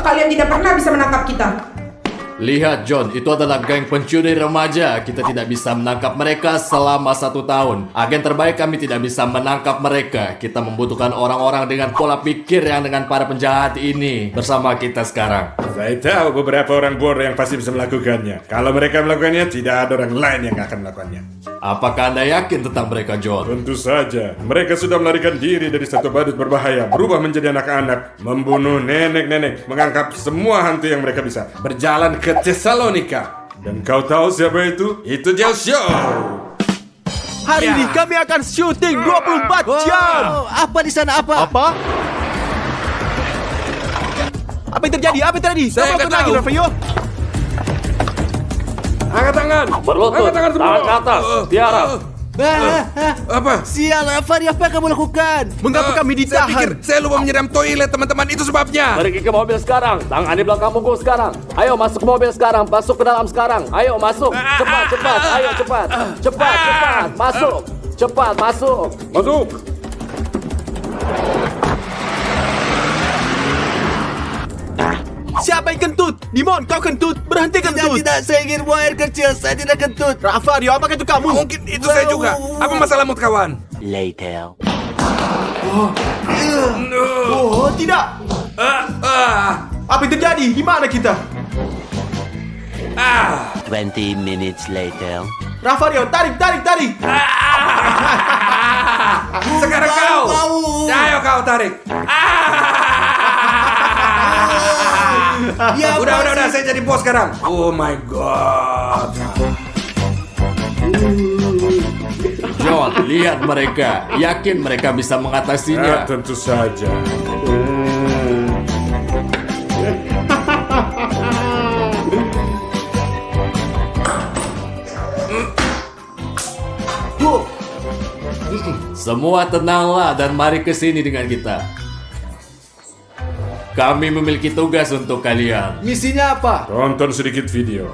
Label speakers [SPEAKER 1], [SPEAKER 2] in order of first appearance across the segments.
[SPEAKER 1] Kalian tidak pernah bisa menangkap kita.
[SPEAKER 2] Lihat John, itu adalah geng pencuri remaja. Kita tidak bisa menangkap mereka selama 1 tahun. Agen terbaik kami tidak bisa menangkap mereka. Kita membutuhkan orang-orang dengan pola pikir yang dengan para penjahat ini bersama kita sekarang.
[SPEAKER 3] Saya tahu beberapa orang bodoh yang pasti bisa melakukannya. Kalau mereka melakukannya, tidak ada orang lain yang akan melakukannya.
[SPEAKER 2] Apakah Anda yakin tentang mereka, John?
[SPEAKER 3] Tentu saja, mereka sudah melarikan diri dari satu badut berbahaya, berubah menjadi anak-anak, membunuh nenek-nenek, mengangkap semua hantu yang mereka bisa, berjalan ke Tesalonika. Dan kau tahu siapa itu? Itu Jel Show.
[SPEAKER 4] Hari ini kami akan syuting 24 jam.
[SPEAKER 5] Apa di sana apa?
[SPEAKER 4] Apa? Apa yang terjadi? Apa yang terjadi?
[SPEAKER 3] Saya
[SPEAKER 4] Kamu
[SPEAKER 3] nggak
[SPEAKER 4] lagi,
[SPEAKER 3] tahu.
[SPEAKER 4] Rafael?
[SPEAKER 3] Angkat tangan.
[SPEAKER 2] Berlutut,
[SPEAKER 3] Angkat tangan semua.
[SPEAKER 2] tangan ke atas, tiarap.
[SPEAKER 3] Apa?
[SPEAKER 5] Sial, Fari, apa yang kamu lakukan?
[SPEAKER 4] Mengapa kami
[SPEAKER 3] Saya pikir
[SPEAKER 4] ditahan?
[SPEAKER 3] saya lupa menyiram toilet, teman-teman. Itu sebabnya.
[SPEAKER 2] Pergi ke mobil sekarang. Tangan di belakang punggung sekarang. Ayo masuk ke mobil sekarang. Masuk ke dalam sekarang. Ayo masuk. Cepat, cepat. Ayo cepat. Cepat, cepat. Masuk. Cepat, masuk.
[SPEAKER 3] Masuk.
[SPEAKER 4] Siapa yang kentut? Dimon, kau kentut. Berhenti kentut.
[SPEAKER 5] Tidak, saya ingin buang air kecil. Saya tidak kentut.
[SPEAKER 4] Rafael, apakah itu kamu?
[SPEAKER 3] Mungkin itu saya juga. Apa masalahmu, kawan?
[SPEAKER 5] Later.
[SPEAKER 4] Oh, tidak. Apa yang terjadi? Di mana kita?
[SPEAKER 5] 20 minutes later.
[SPEAKER 4] Rafael, tarik.
[SPEAKER 3] Sekarang kau. Ayo kau tarik.
[SPEAKER 5] Ya,
[SPEAKER 3] Udah, saya jadi bos sekarang. Oh my god.
[SPEAKER 2] John, lihat mereka. Yakin mereka bisa mengatasinya.
[SPEAKER 3] Tentu saja.
[SPEAKER 2] Semua tenanglah dan mari ke sini dengan kita. Kami memiliki tugas untuk kalian.
[SPEAKER 4] Misinya apa?
[SPEAKER 3] Tonton sedikit video.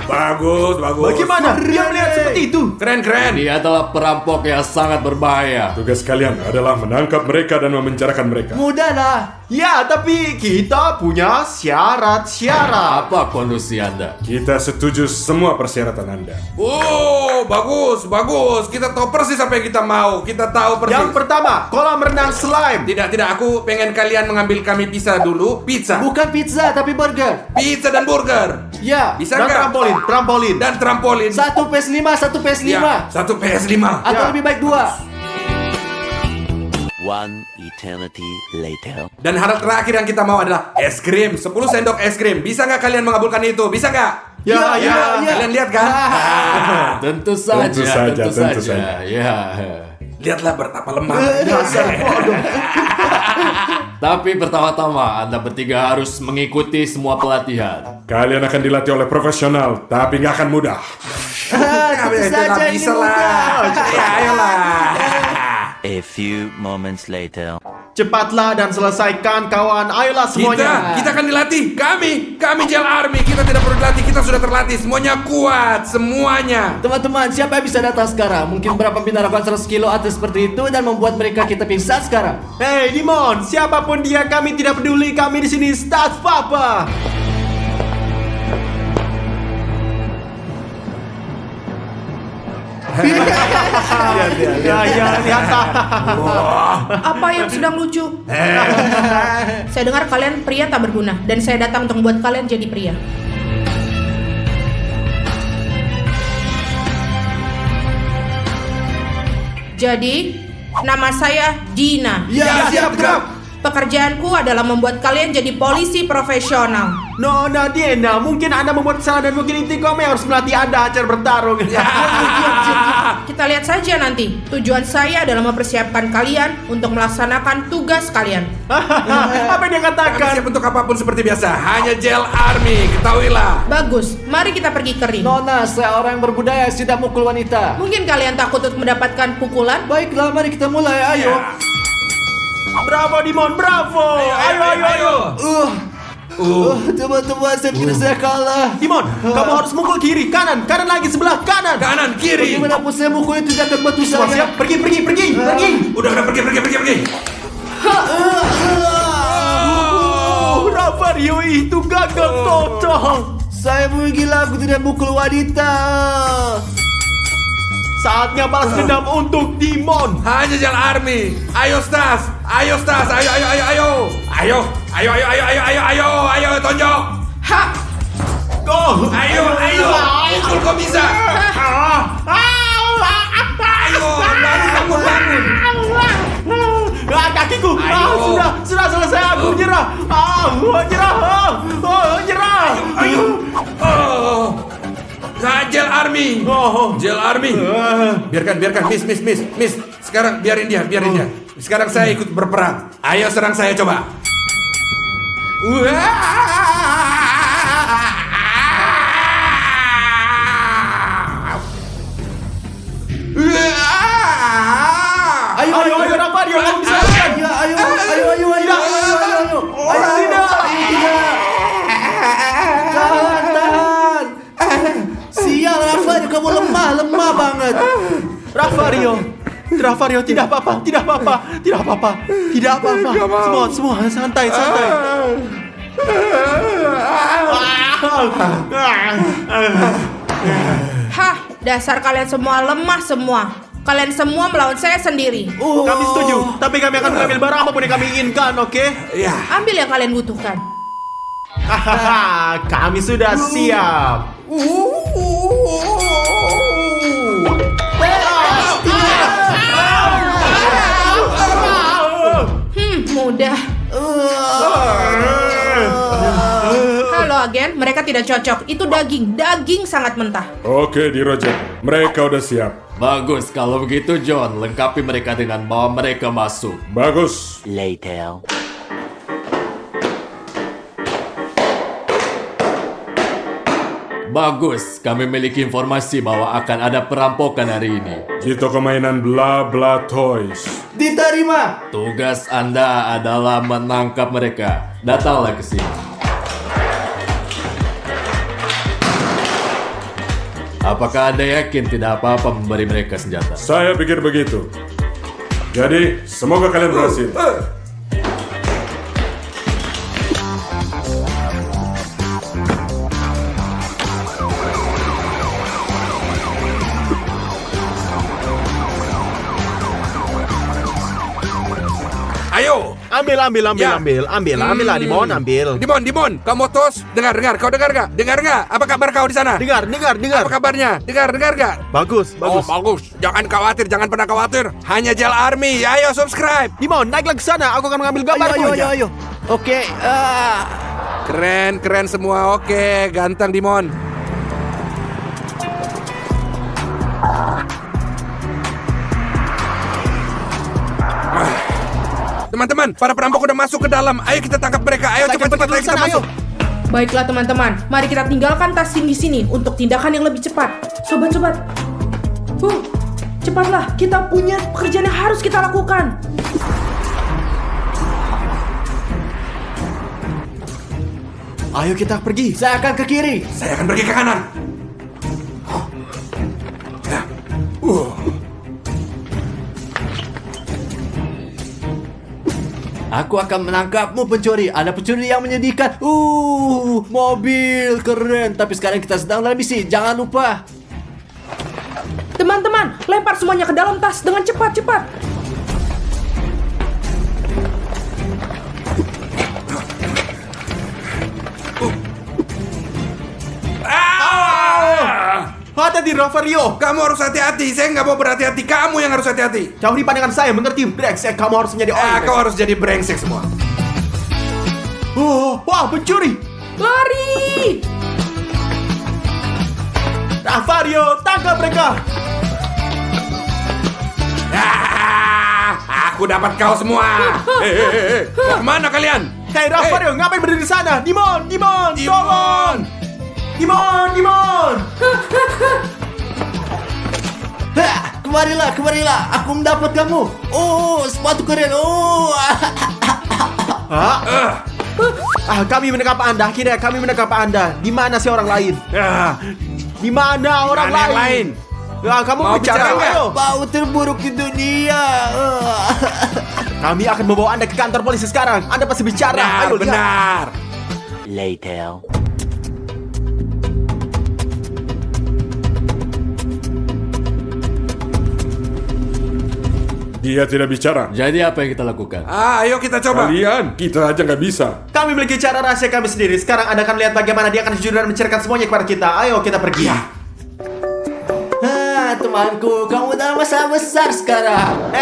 [SPEAKER 3] Bagus.
[SPEAKER 4] Bagaimana? Dia melihat seperti itu.
[SPEAKER 3] Keren.
[SPEAKER 2] Dia adalah perampok yang sangat berbahaya.
[SPEAKER 3] Tugas kalian adalah menangkap mereka dan memenjarakan mereka.
[SPEAKER 4] Mudahlah. Ya, tapi kita punya syarat-syarat.
[SPEAKER 2] Apa kondisi Anda?
[SPEAKER 3] Kita setuju semua persyaratan Anda. Oh, bagus. Kita tahu persis apa yang kita mau. Kita tahu persis.
[SPEAKER 4] Yang pertama, kolam renang slime.
[SPEAKER 3] Tidak. Aku pengen kalian mengambil kami pizza dulu. Pizza.
[SPEAKER 5] Bukan pizza, tapi burger.
[SPEAKER 3] Pizza dan burger.
[SPEAKER 5] Ya.
[SPEAKER 3] Bisa
[SPEAKER 4] Dan
[SPEAKER 3] nggak?
[SPEAKER 4] trampolin.
[SPEAKER 3] Dan trampolin.
[SPEAKER 5] 1 PS5, 1 PS5.
[SPEAKER 3] Ya, 1 PS5.
[SPEAKER 5] Atau
[SPEAKER 4] Ya.
[SPEAKER 5] lebih baik 2. One eternity later.
[SPEAKER 3] Dan hal terakhir yang kita mau adalah es krim. 10 sendok es krim. Bisa nggak kalian mengabulkan itu? Bisa nggak?
[SPEAKER 4] Ya.
[SPEAKER 3] Kalian lihat kan?
[SPEAKER 2] Tentu saja.
[SPEAKER 3] Tentu saja.
[SPEAKER 2] Ya.
[SPEAKER 3] Lihatlah betapa lemah.
[SPEAKER 2] Tapi pertama-tama Anda bertiga harus mengikuti semua pelatihan.
[SPEAKER 3] Kalian akan dilatih oleh profesional, tapi nggak akan mudah.
[SPEAKER 5] Tentu saja ini mudah.
[SPEAKER 3] Ya, ayolah.
[SPEAKER 5] A few moments later.
[SPEAKER 4] Cepatlah dan selesaikan, kawan. Ayolah semuanya.
[SPEAKER 3] Kita akan dilatih. Kami Gel Army. Kita tidak perlu dilatih, kita sudah terlatih. Semuanya kuat, semuanya.
[SPEAKER 5] Teman-teman, siapa yang bisa datang sekarang? Mungkin berapa pintar lakukan 100 kilo atau seperti itu dan membuat mereka kita pingsan sekarang.
[SPEAKER 4] Hey, Dimon, siapapun dia, kami tidak peduli. Kami di sini Start Papa. Lihat.
[SPEAKER 1] Apa yang sedang lucu? Saya dengar kalian pria tak berguna dan saya datang untuk membuat kalian jadi pria. Jadi, nama saya Dina.
[SPEAKER 4] Ya, siap, Grab.
[SPEAKER 1] Pekerjaanku adalah membuat kalian jadi polisi profesional.
[SPEAKER 4] Nona Diana, mungkin Anda membuat kesalahan dan mungkin inti kami harus melatih Anda acara bertarung.
[SPEAKER 1] Kita lihat saja nanti. Tujuan saya adalah mempersiapkan kalian untuk melaksanakan tugas kalian.
[SPEAKER 4] Apa yang dia
[SPEAKER 3] Kami
[SPEAKER 4] katakan?
[SPEAKER 3] siap untuk apapun seperti biasa. Hanya Gel Army, ketahuilah.
[SPEAKER 1] Bagus, mari kita pergi ke ring.
[SPEAKER 5] Nona, saya orang yang berbudaya, tidak mukul wanita.
[SPEAKER 1] Mungkin kalian takut untuk mendapatkan pukulan?
[SPEAKER 5] Baiklah, mari kita mulai. Ayo.
[SPEAKER 3] Ya.
[SPEAKER 4] Bravo Dimon, bravo. Ayo.
[SPEAKER 5] Teman-teman, saya pikir saya kalah.
[SPEAKER 4] Dimon, kamu harus mukul kiri, kanan lagi sebelah kanan.
[SPEAKER 3] Kanan, kiri.
[SPEAKER 5] Bagaimanapun saya mukul itu tidak akan bantu
[SPEAKER 4] Semua
[SPEAKER 5] saya.
[SPEAKER 4] siap? Pergi.
[SPEAKER 3] Udah, pergi.
[SPEAKER 4] Rafario itu gagal total.
[SPEAKER 5] Saya menggila, aku tidak mukul wanita.
[SPEAKER 4] Saatnya balas dendam untuk Dimon.
[SPEAKER 3] Hanya Jel Army. Ayo Stas. Ayo, tonjok.
[SPEAKER 1] Ha!
[SPEAKER 4] Go.
[SPEAKER 3] Ayo. Pukul kau bisa. Ayo, bangun.
[SPEAKER 4] Kakiku.
[SPEAKER 3] Ayo.
[SPEAKER 4] Sudah selesai. Aku menyerah. Menyerah.
[SPEAKER 3] Jel Army. Jel Army. Biarkan. Miss. Sekarang biarin dia. Sekarang saya ikut berperang. Ayo serang saya coba.
[SPEAKER 5] Ayo,
[SPEAKER 4] Rafario, kamu bisa lakukan.
[SPEAKER 5] Ayo. Tahan. Sial, Rafario, kamu lemah banget.
[SPEAKER 4] Rafario, tidak apa-apa. Semua santai.
[SPEAKER 1] Hah, dasar kalian semua lemah semua. Kalian semua melawan saya sendiri.
[SPEAKER 4] Kami setuju, tapi kami akan mengambil barang apapun yang kami inginkan, oke?
[SPEAKER 3] Ya.
[SPEAKER 1] Ambil yang kalian butuhkan.
[SPEAKER 4] Hahaha, kami sudah siap.
[SPEAKER 1] Mudah. Halo agen, mereka tidak cocok. Itu daging sangat mentah.
[SPEAKER 3] Oke, di Roger. Mereka udah siap.
[SPEAKER 2] Bagus, kalau begitu John, lengkapi mereka dengan bawa mereka masuk.
[SPEAKER 3] Bagus.
[SPEAKER 2] Bagus, kami memiliki informasi bahwa akan ada perampokan hari ini.
[SPEAKER 3] Di toko mainan Bla Bla Toys.
[SPEAKER 5] Diterima.
[SPEAKER 2] Tugas Anda adalah menangkap mereka. Datanglah ke sini. Apakah Anda yakin tidak apa-apa memberi mereka senjata?
[SPEAKER 3] Saya pikir begitu. Jadi, semoga kalian berhasil. Ayo,
[SPEAKER 4] Ambil
[SPEAKER 3] Ya.
[SPEAKER 4] lah, Dimon, ambil.
[SPEAKER 3] Dimon, kamu tos? Dengar, kau dengar gak? Dengar gak? Apa kabar kau di sana?
[SPEAKER 4] Dengar.
[SPEAKER 3] Apa kabarnya? Dengar gak?
[SPEAKER 4] Bagus.
[SPEAKER 3] Oh, bagus. Jangan khawatir, jangan pernah khawatir. Hanya Jel Army. Ayo subscribe.
[SPEAKER 4] Dimon, naiklah ke sana. Aku akan mengambil gambarku aja.
[SPEAKER 5] Ayo. Oke.
[SPEAKER 3] Keren semua. Oke, ganteng Dimon. Teman-teman, para perampok udah masuk ke dalam. Ayo kita tangkap mereka. Ayo cepat, ayo kita masuk.
[SPEAKER 1] Baiklah teman-teman, mari kita tinggalkan tas di sini untuk tindakan yang lebih cepat. Sobat. Cepatlah, kita punya pekerjaan yang harus kita lakukan.
[SPEAKER 4] Ayo kita pergi.
[SPEAKER 5] Saya akan ke kiri.
[SPEAKER 3] Saya akan pergi ke kanan.
[SPEAKER 5] Aku akan menangkapmu pencuri. Ada pencuri yang menyedihkan. Mobil keren. Tapi sekarang kita sedang dalam misi. Jangan lupa.
[SPEAKER 1] Teman-teman, lempar semuanya ke dalam tas dengan cepat.
[SPEAKER 4] Hati-hati, Rafario.
[SPEAKER 3] Kamu harus hati-hati. Saya nggak mau berhati-hati. Kamu yang harus hati-hati.
[SPEAKER 4] Jauhi pandangan saya, mengerti? Brengsek, kamu harus menjadi orang.
[SPEAKER 3] Kau harus jadi brengsek semua.
[SPEAKER 4] Wah, pencuri.
[SPEAKER 1] Lari!
[SPEAKER 4] Rafario, tangkap mereka.
[SPEAKER 3] Aku dapat kau semua. Mau kemana kalian?
[SPEAKER 4] Hei, Rafario, ngapain berdiri di sana? Dimon, tolong. Dimon.
[SPEAKER 5] Kemarilah. Aku mendapat kamu. Sepatu keren.
[SPEAKER 4] Kami menangkap Anda. Akhirnya kami menangkap Anda. Di mana sih orang lain? Di mana orang
[SPEAKER 3] Mana yang lain?
[SPEAKER 4] Kamu
[SPEAKER 3] Mau bicara
[SPEAKER 4] bicara,
[SPEAKER 3] nggak?
[SPEAKER 4] ayo.
[SPEAKER 5] Bau terburuk di dunia.
[SPEAKER 4] Kami akan membawa Anda ke kantor polisi sekarang. Anda pasti bicara.
[SPEAKER 3] Benar,
[SPEAKER 4] Ayo lihat.
[SPEAKER 3] benar.
[SPEAKER 6] Later.
[SPEAKER 3] Dia tidak bicara.
[SPEAKER 2] Jadi apa yang kita lakukan?
[SPEAKER 3] Ayo kita coba. Kalian, kita aja nggak bisa.
[SPEAKER 4] Kami memiliki cara rahasia kami sendiri. Sekarang Anda akan lihat bagaimana dia akan jujur dan menceritakan semuanya kepada kita. Ayo kita pergi.
[SPEAKER 5] Temanku, kamu dalam masalah besar sekarang.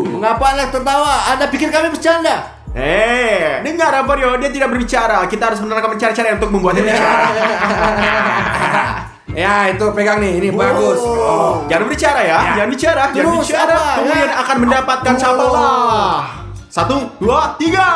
[SPEAKER 5] Mengapa Anda tertawa? Anda pikir kami bercanda?
[SPEAKER 4] Dengar Vario, dia tidak berbicara. Kita harus menerapkan cara-cara untuk membuatnya bicara.
[SPEAKER 3] Ya, itu pegang nih. Ini bagus.
[SPEAKER 4] Jangan berbicara ya. Jangan bicara. Jangan
[SPEAKER 5] Terus,
[SPEAKER 4] bicara.
[SPEAKER 5] apa?
[SPEAKER 4] Kemudian
[SPEAKER 5] Ya.
[SPEAKER 4] akan mendapatkan sampailah. 1, 2, 3.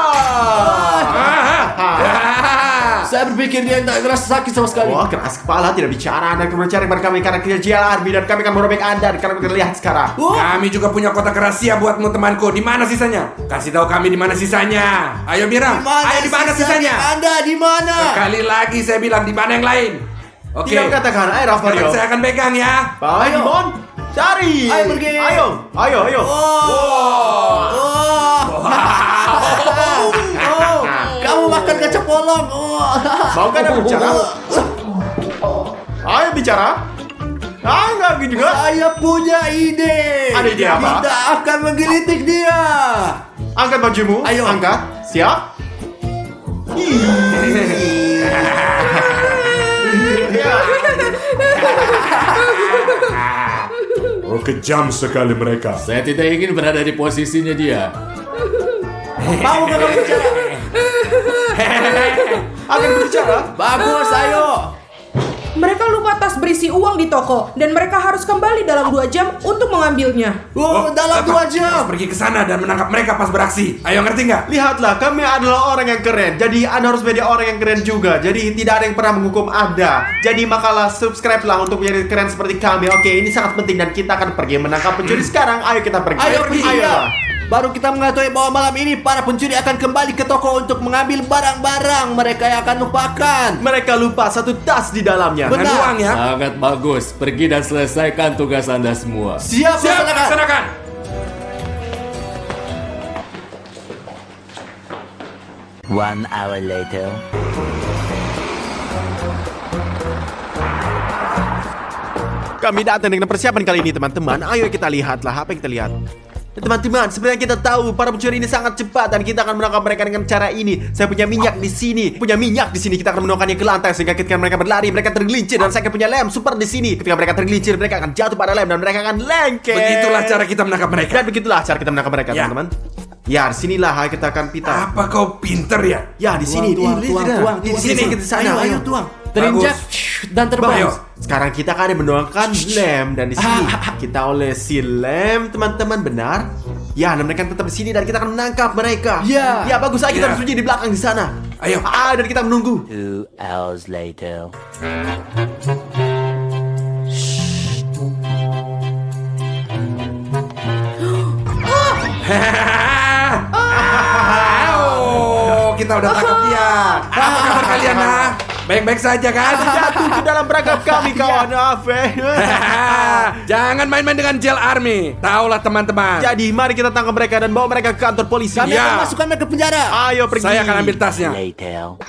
[SPEAKER 5] Saya berpikir dia tidak merasa sakit sama sekali.
[SPEAKER 4] Wah, keras kepala, tidak bicara. Anda akan mencari kepada kami karena kita JLRB dan kami akan merobek Anda. Dan kalian bisa lihat sekarang.
[SPEAKER 3] Kami juga punya kotak rahasia buatmu temanku. Di mana sisanya? Kasih tahu kami di mana sisanya. Ayo Mira. Ayo di mana sisanya?
[SPEAKER 5] Anda di mana?
[SPEAKER 3] Sekali lagi saya bilang di mana yang lain. Oke.
[SPEAKER 4] Tidak katakan, ayo Rafario.
[SPEAKER 3] Sekarang saya akan pegang ya.
[SPEAKER 4] Ayo, Mon. Cari.
[SPEAKER 5] Ayo pergi.
[SPEAKER 4] Ayo.
[SPEAKER 5] Kamu makan kaca polong.
[SPEAKER 4] Mau kan Anda bicara? Ayo bicara. Enggak gitu juga.
[SPEAKER 5] Saya punya ide.
[SPEAKER 4] Ada ide apa?
[SPEAKER 5] Kita akan menggelitik dia.
[SPEAKER 4] Angkat bajumu.
[SPEAKER 5] Ayo.
[SPEAKER 4] Angkat. Siap.
[SPEAKER 3] Oh, kejam sekali mereka.
[SPEAKER 2] Saya tidak ingin berada di posisinya dia.
[SPEAKER 5] Mau nggak kamu bicara?
[SPEAKER 4] Akan berbicara.
[SPEAKER 5] Bagus, ayo.
[SPEAKER 1] Mereka lupa tas berisi uang di toko dan mereka harus kembali dalam 2 jam untuk mengambilnya.
[SPEAKER 5] Dalam 2
[SPEAKER 3] Harus
[SPEAKER 5] jam.
[SPEAKER 3] pergi ke sana dan menangkap mereka pas beraksi. Ayo, ngerti nggak?
[SPEAKER 4] Lihatlah, kami adalah orang yang keren. Jadi Anda harus menjadi orang yang keren juga. Jadi tidak ada yang pernah menghukum Anda. Jadi makalah subscribe lah untuk menjadi keren seperti kami. Oke, ini sangat penting dan kita akan pergi menangkap pencuri sekarang. Ayo kita pergi.
[SPEAKER 5] Ayo pergi.
[SPEAKER 4] Ayolah.
[SPEAKER 5] Baru kita mengetahui bahwa malam ini para pencuri akan kembali ke toko untuk mengambil barang-barang mereka yang akan lupakan.
[SPEAKER 4] Mereka lupa 1 tas di dalamnya.
[SPEAKER 5] Benar.
[SPEAKER 3] Dan uang ya.
[SPEAKER 2] Sangat bagus. Pergi dan selesaikan tugas Anda semua.
[SPEAKER 5] Siap,
[SPEAKER 3] Siap,
[SPEAKER 5] laksanakan.
[SPEAKER 3] laksanakan.
[SPEAKER 6] One hour later.
[SPEAKER 4] Kami datang dengan persiapan kali ini teman-teman. Ayo kita lihatlah apa yang kita lihat. Teman-teman, sebenarnya kita tahu para pencuri ini sangat cepat dan kita akan menangkap mereka dengan cara ini. Saya punya minyak di sini. Kita akan menuangkannya ke lantai sehingga ketika mereka berlari mereka tergelincir dan saya akan punya lem super di sini. Ketika mereka tergelincir mereka akan jatuh pada lem dan mereka akan lengket.
[SPEAKER 3] Begitulah cara kita menangkap mereka.
[SPEAKER 4] Dan begitulah cara kita menangkap mereka,
[SPEAKER 3] Ya.
[SPEAKER 4] teman-teman. Ya, di sinilah kita akan pita.
[SPEAKER 3] Apa kau pinter ya?
[SPEAKER 4] Ya, di sini.
[SPEAKER 5] Tuang,
[SPEAKER 4] Di
[SPEAKER 5] tuang,
[SPEAKER 4] di
[SPEAKER 5] tuang,
[SPEAKER 4] sini
[SPEAKER 5] tuang.
[SPEAKER 4] kita di sana.
[SPEAKER 5] Ayo, tuang. Terinjak dan terbang.
[SPEAKER 3] Ayo.
[SPEAKER 4] Sekarang kita akan menuangkan lem dan di sini kita olesi lem, teman-teman, benar? Ya, dan mereka tetap di sini dan kita akan menangkap mereka.
[SPEAKER 5] Ya.
[SPEAKER 4] Ya, bagus. Kita
[SPEAKER 3] Ya.
[SPEAKER 4] bersembunyi di belakang di sana.
[SPEAKER 3] Ayo.
[SPEAKER 4] Dan kita menunggu.
[SPEAKER 6] 2 hours later.
[SPEAKER 3] Oh, kita udah tangkap dia. Apa kabar kalian, nah? Baik-baik saja kan?
[SPEAKER 4] Jatuh ke dalam perangkap kami, kawan.
[SPEAKER 3] Jangan main-main dengan Jail Army. Taulah teman-teman.
[SPEAKER 4] Jadi, mari kita tangkap mereka dan bawa mereka ke kantor polisi.
[SPEAKER 5] Kami
[SPEAKER 3] Ya.
[SPEAKER 5] akan masukkan mereka ke penjara.
[SPEAKER 4] Ayo pergi.
[SPEAKER 3] Saya akan ambil tasnya.
[SPEAKER 6] Later.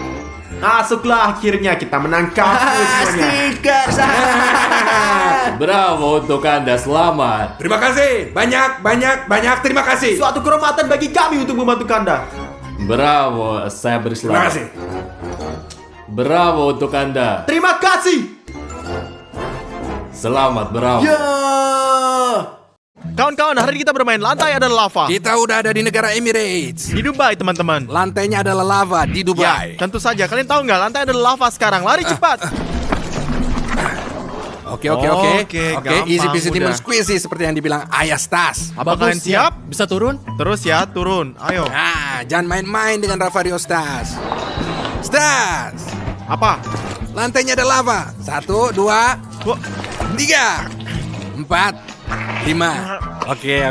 [SPEAKER 4] Masuklah, akhirnya kita menangkap semuanya.
[SPEAKER 5] Stiker.
[SPEAKER 2] Bravo untuk Anda. Selamat.
[SPEAKER 3] Terima kasih. Banyak terima kasih.
[SPEAKER 4] Suatu kehormatan bagi kami untuk membantu Anda.
[SPEAKER 2] Bravo. Saya beri
[SPEAKER 3] Terima
[SPEAKER 2] selamat.
[SPEAKER 3] kasih.
[SPEAKER 2] Bravo untuk Anda.
[SPEAKER 4] Terima kasih.
[SPEAKER 2] Selamat. Bravo.
[SPEAKER 5] Ya.
[SPEAKER 4] Kawan-kawan, hari ini kita bermain lantai adalah lava.
[SPEAKER 3] Kita udah ada di negara Emirates.
[SPEAKER 4] Di Dubai, teman-teman.
[SPEAKER 3] Lantainya adalah lava di Dubai.
[SPEAKER 4] Tentu saja. Kalian tahu nggak? Lantai adalah lava sekarang. Lari cepat.
[SPEAKER 3] Oke.
[SPEAKER 4] Oke, gampang,
[SPEAKER 3] Easy peasy
[SPEAKER 4] mudah.
[SPEAKER 3] lemon squeezy seperti yang dibilang Ayah Stas.
[SPEAKER 4] Apa kalian siap?
[SPEAKER 5] Bisa turun?
[SPEAKER 4] Terus ya, turun. Ayo.
[SPEAKER 3] Jangan main-main dengan Ravario Stas. Stas,
[SPEAKER 4] Apa?
[SPEAKER 3] lantainya ada lava. 1, 2,
[SPEAKER 4] Wah,
[SPEAKER 3] 3, 4, 5. Oke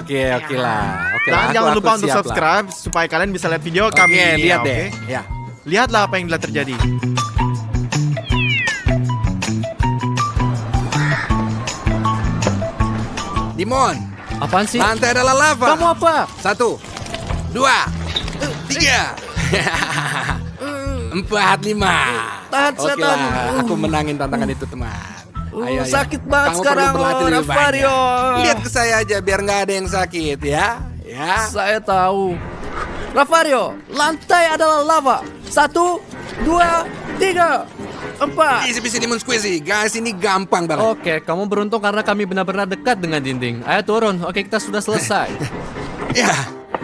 [SPEAKER 3] lah.
[SPEAKER 7] oke.
[SPEAKER 4] Dan
[SPEAKER 7] Aku-
[SPEAKER 4] jangan
[SPEAKER 7] aku
[SPEAKER 4] lupa untuk
[SPEAKER 7] siap lah.
[SPEAKER 4] subscribe supaya kalian bisa lihat video
[SPEAKER 7] Oke,
[SPEAKER 4] kami ini,
[SPEAKER 7] lihat
[SPEAKER 4] ya,
[SPEAKER 7] deh.
[SPEAKER 4] oke?
[SPEAKER 7] Ya.
[SPEAKER 4] Lihatlah apa yang telah terjadi.
[SPEAKER 7] Dimon,
[SPEAKER 5] Apaan sih?
[SPEAKER 7] lantai adalah lava.
[SPEAKER 5] Kamu apa?
[SPEAKER 7] 1, 2, 3, 4, 5.
[SPEAKER 5] Tahan,
[SPEAKER 7] Oke
[SPEAKER 5] setan.
[SPEAKER 7] lah, aku menangin tantangan itu teman. Ayo, ayo.
[SPEAKER 5] Sakit banget
[SPEAKER 7] Kamu
[SPEAKER 5] sekarang,
[SPEAKER 7] perlu berlatih lebih
[SPEAKER 5] Rafario.
[SPEAKER 7] banyak. Lihat ke saya aja biar nggak ada yang sakit ya. Ya.
[SPEAKER 5] Saya tahu. Rafario, lantai adalah lava. 1, 2, 3, 4.
[SPEAKER 7] Isi-isi lemon squeezy, guys, ini gampang banget.
[SPEAKER 5] Oke, kamu beruntung karena kami benar-benar dekat dengan dinding. Ayo turun. Oke, kita sudah selesai.
[SPEAKER 7] Ya,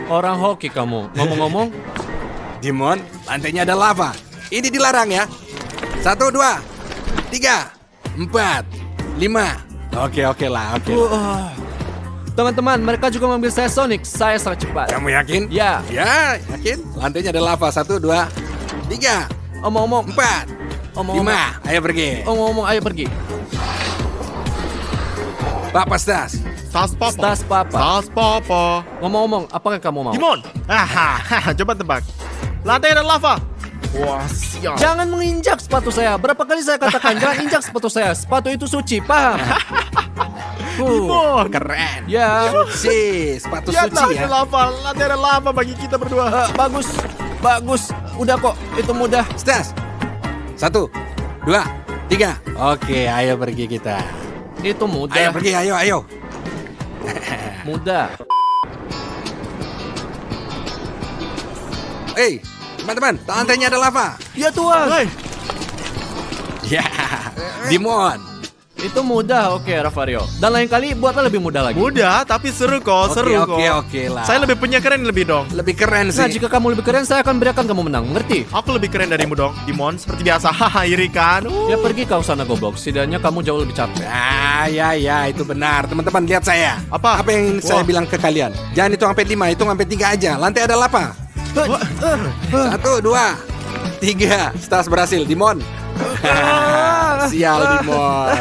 [SPEAKER 5] Orang hoki kamu. Ngomong-ngomong,
[SPEAKER 7] Dimon, lantainya ada lava. Ini dilarang ya. 1, 2, 3, 4, 5. Oke lah, oke.
[SPEAKER 5] teman-teman, mereka juga mengambil saya Sonic. Saya sangat cepat.
[SPEAKER 7] Kamu yakin?
[SPEAKER 5] Ya.
[SPEAKER 7] Ya, yakin? Lantainya ada lava. 1, 2, 3,
[SPEAKER 5] Omong-omong,
[SPEAKER 7] 4, 5. Ayo pergi.
[SPEAKER 5] Omong-omong, ayo pergi.
[SPEAKER 7] Pak Pastas.
[SPEAKER 4] Tas papa.
[SPEAKER 5] Tas papa.
[SPEAKER 4] Tas papa.
[SPEAKER 5] Ngomong-ngomong, apakah kamu mau?
[SPEAKER 4] Dimon. Coba tebak. Lantai ada lava. Wah, siap.
[SPEAKER 5] Jangan menginjak sepatu saya. Berapa kali saya katakan jangan injak sepatu saya. Sepatu itu suci, paham?
[SPEAKER 4] Dimon.
[SPEAKER 7] Keren.
[SPEAKER 5] Ya.
[SPEAKER 7] Si, sepatu
[SPEAKER 4] Lihatlah,
[SPEAKER 7] suci
[SPEAKER 4] ada
[SPEAKER 7] ya.
[SPEAKER 4] lava. Lantai ada lava bagi kita berdua.
[SPEAKER 5] Bagus, bagus. Udah kok, itu mudah.
[SPEAKER 7] Stas. 1, 2, 3. Oke, ayo pergi kita.
[SPEAKER 5] Itu mudah.
[SPEAKER 7] Ayo pergi, ayo.
[SPEAKER 5] Mudah.
[SPEAKER 7] Hei, teman-teman, lantainya ada lava.
[SPEAKER 5] Ya Tuhan.
[SPEAKER 4] Hei,
[SPEAKER 7] Ya, Dimon.
[SPEAKER 5] Itu mudah, oke Rafario. Dan lain kali buatlah lebih mudah lagi.
[SPEAKER 4] mudah tapi seru kok, seru kok.
[SPEAKER 7] Oke lah.
[SPEAKER 4] Saya lebih punya keren lebih dong.
[SPEAKER 7] lebih keren
[SPEAKER 5] Nah,
[SPEAKER 7] sih.
[SPEAKER 5] jika kamu lebih keren, saya akan berikan kamu menang. Mengerti?
[SPEAKER 4] Aku lebih keren darimu dong, Dimon. Seperti biasa, haha, iri kan?
[SPEAKER 5] Ya pergi kau sana goblok. Setidaknya kamu jauh lebih capek.
[SPEAKER 7] Ya, itu benar. Teman-teman, lihat saya.
[SPEAKER 4] Apa?
[SPEAKER 7] Apa yang saya
[SPEAKER 4] Wah.
[SPEAKER 7] bilang ke kalian? Jangan hitung sampai 5, hitung sampai 3 aja. Lantai ada lava. 1, 2, 3. Stas berhasil, Dimon. Sial, Dimon.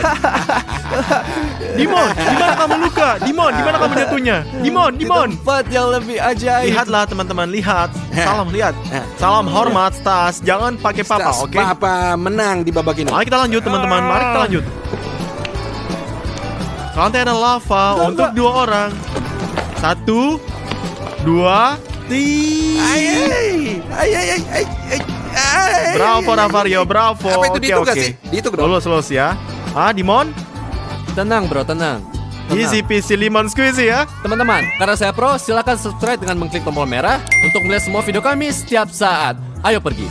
[SPEAKER 4] Dimon, di mana kamu luka? Dimon, di mana kamu jatuhnya? Dimon.
[SPEAKER 5] Tempat yang lebih ajaib.
[SPEAKER 4] Lihatlah teman-teman, lihat. Salam, lihat. Salam hormat, Stas. Jangan pakai papa,
[SPEAKER 7] Stas,
[SPEAKER 4] oke?
[SPEAKER 7] Papa menang di babak ini.
[SPEAKER 4] Mari kita lanjut teman-teman, mari kita lanjut. Lantai ada lava untuk 2 orang. 1, 2, 3. Bravo Rafario, bravo.
[SPEAKER 7] Apa itu
[SPEAKER 4] Oke,
[SPEAKER 7] dihitung gak
[SPEAKER 4] oke.
[SPEAKER 7] sih? Dihitung dong.
[SPEAKER 4] Lulus ya. Dimon,
[SPEAKER 5] Tenang bro, tenang. Tenang.
[SPEAKER 4] easy peasy lemon squeezy ya.
[SPEAKER 5] Teman-teman, karena saya pro, silakan subscribe dengan mengklik tombol merah untuk melihat semua video kami setiap saat. Ayo pergi.